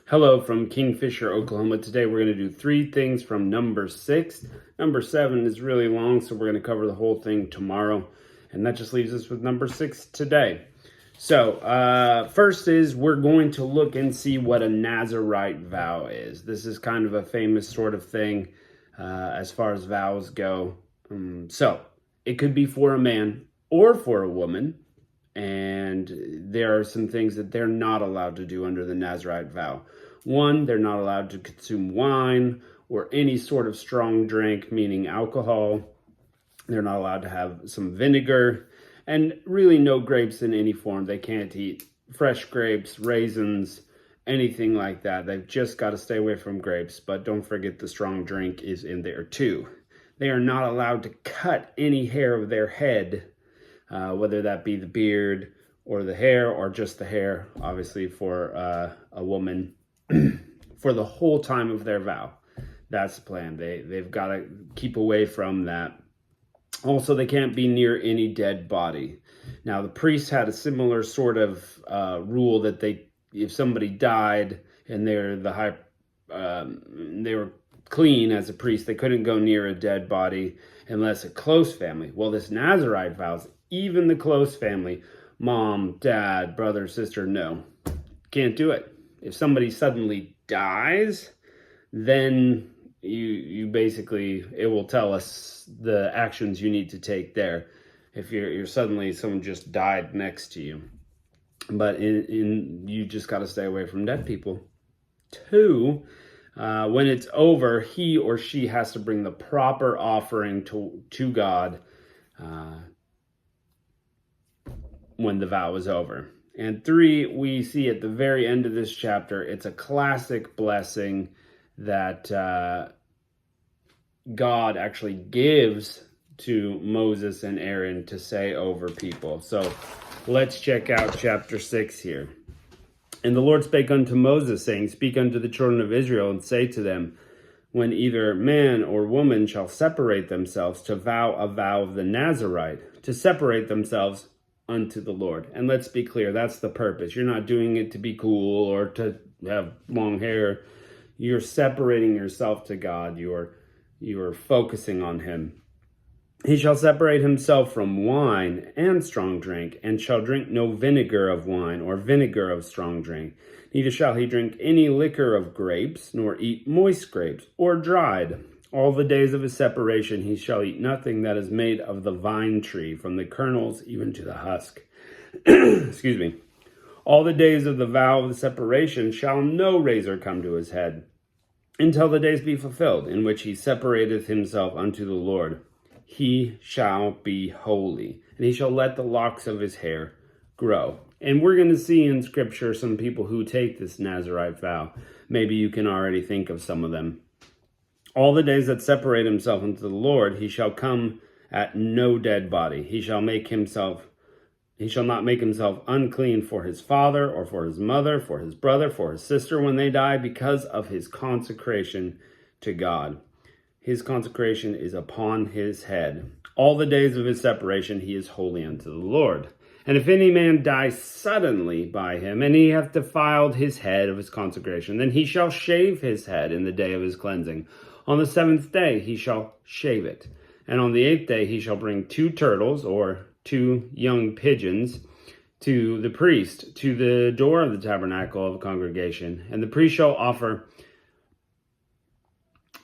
Hello from Kingfisher, Oklahoma. Today we're going to do 3 things from number 6. Number 7 is really long, so we're going to cover the whole thing tomorrow. And that just leaves us with number 6 today. So, first is we're going to look and see what a Nazirite vow is. This is kind of a famous sort of thing as far as vows go. So, it could be for a man or for a woman. And there are some things that they're not allowed to do under the Nazirite vow. One, they're not allowed to consume wine or any sort of strong drink, meaning alcohol. They're not allowed to have some vinegar, and really no grapes in any form. They can't eat fresh grapes, raisins, anything like that. They've just got to stay away from grapes, but don't forget the strong drink is in there too. They are not allowed to cut any hair of their head, whether that be the beard or the hair or just the hair, obviously for a woman, for the whole time of their vow. That's the plan. They've got to keep away from that. Also, they can't be near any dead body. Now, the priests had a similar sort of rule that if somebody died and they were clean as a priest, they couldn't go near a dead body unless a close family. Well, this Nazirite vows, even the close family, mom, dad, brother, sister, no, can't do it. If somebody suddenly dies, then you basically, it will tell us the actions you need to take there. If you're suddenly, someone just died next to you. But you just got to stay away from dead people. 2, when it's over, he or she has to bring the proper offering to God when the vow is over. And 3, we see at the very end of this chapter, it's a classic blessing that God actually gives to Moses and Aaron to say over people. So let's check out chapter 6 here. And the Lord spake unto Moses, saying, Speak unto the children of Israel, and say to them, When either man or woman shall separate themselves to vow a vow of the Nazirite, to separate themselves unto the Lord. And let's be clear, that's the purpose. You're not doing it to be cool or to have long hair. You're separating yourself to God. You are focusing on him. He shall separate himself from wine and strong drink, and shall drink no vinegar of wine or vinegar of strong drink. Neither shall he drink any liquor of grapes, nor eat moist grapes, or dried. All the days of his separation he shall eat nothing that is made of the vine tree, from the kernels even to the husk. Excuse me. All the days of the vow of the separation shall no razor come to his head, until the days be fulfilled, in which he separateth himself unto the Lord. He shall be holy, and he shall let the locks of his hair grow. And we're going to see in Scripture some people who take this Nazirite vow. Maybe you can already think of some of them. All the days that separate himself unto the Lord, he shall come at no dead body. He shall not make himself unclean for his father, or for his mother, for his brother, for his sister when they die, because of his consecration to God. His consecration is upon his head. All the days of his separation he is holy unto the Lord. And if any man die suddenly by him, and he hath defiled his head of his consecration, then he shall shave his head in the day of his cleansing. On the 7th day he shall shave it. And on the 8th day he shall bring 2 turtles, or 2 young pigeons, to the priest, to the door of the tabernacle of the congregation. And the priest shall offer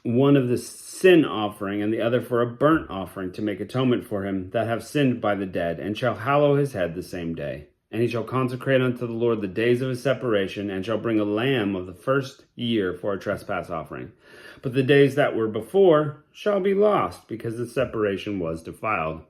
one of the sin offering, and the other for a burnt offering, to make atonement for him that have sinned by the dead, and shall hallow his head the same day. And he shall consecrate unto the Lord the days of his separation, and shall bring a lamb of the first year for a trespass offering. But the days that were before shall be lost, because the separation was defiled.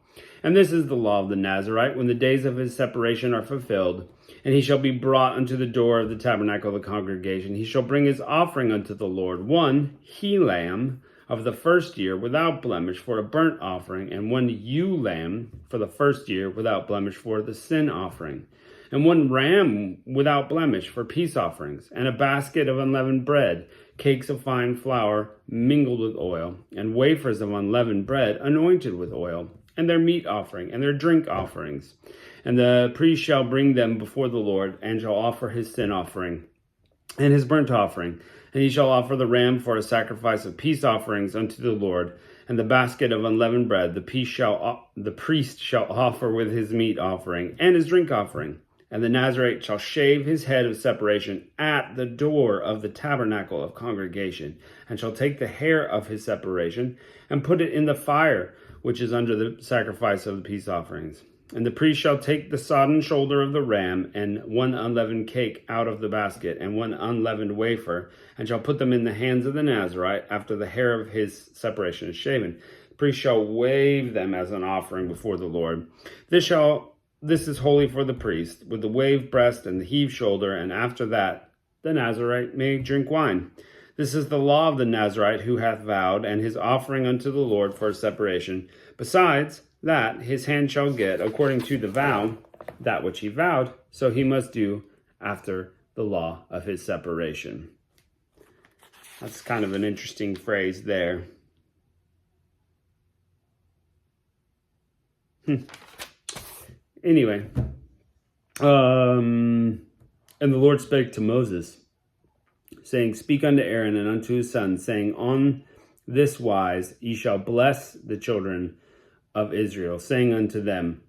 And this is the law of the Nazirite, when the days of his separation are fulfilled, and he shall be brought unto the door of the tabernacle of the congregation. He shall bring his offering unto the Lord, 1 he-lamb of the first year without blemish for a burnt offering, and 1 ewe-lamb for the first year without blemish for the sin offering, and 1 ram without blemish for peace offerings, and a basket of unleavened bread, cakes of fine flour mingled with oil, and wafers of unleavened bread anointed with oil, and their meat offering, and their drink offerings. And the priest shall bring them before the Lord, and shall offer his sin offering and his burnt offering. And he shall offer the ram for a sacrifice of peace offerings unto the Lord, and the basket of unleavened bread the priest shall offer with his meat offering and his drink offering. And the Nazarite shall shave his head of separation at the door of the tabernacle of congregation, and shall take the hair of his separation, and put it in the fire which is under the sacrifice of the peace offerings. And the priest shall take the sodden shoulder of the ram, and one unleavened cake out of the basket, and one unleavened wafer, and shall put them in the hands of the Nazarite after the hair of his separation is shaven. The priest shall wave them as an offering before the Lord. This is holy for the priest, with the waved breast and the heaved shoulder, and after that the Nazarite may drink wine. This is the law of the Nazarite who hath vowed, and his offering unto the Lord for a separation. Besides that, his hand shall get, according to the vow, that which he vowed, so he must do after the law of his separation. That's kind of an interesting phrase there. Anyway, and the Lord spake to Moses, saying, Speak unto Aaron and unto his sons, saying, On this wise ye shall bless the children of Israel, saying unto them,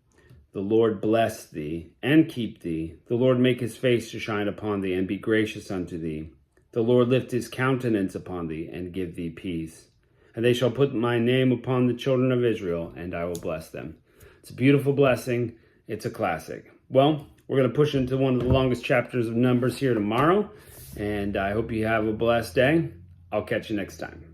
The Lord bless thee and keep thee. The Lord make his face to shine upon thee and be gracious unto thee. The Lord lift his countenance upon thee and give thee peace. And they shall put my name upon the children of Israel, and I will bless them. It's a beautiful blessing. It's a classic. Well, we're going to push into one of the longest chapters of Numbers here tomorrow, and I hope you have a blessed day. I'll catch you next time.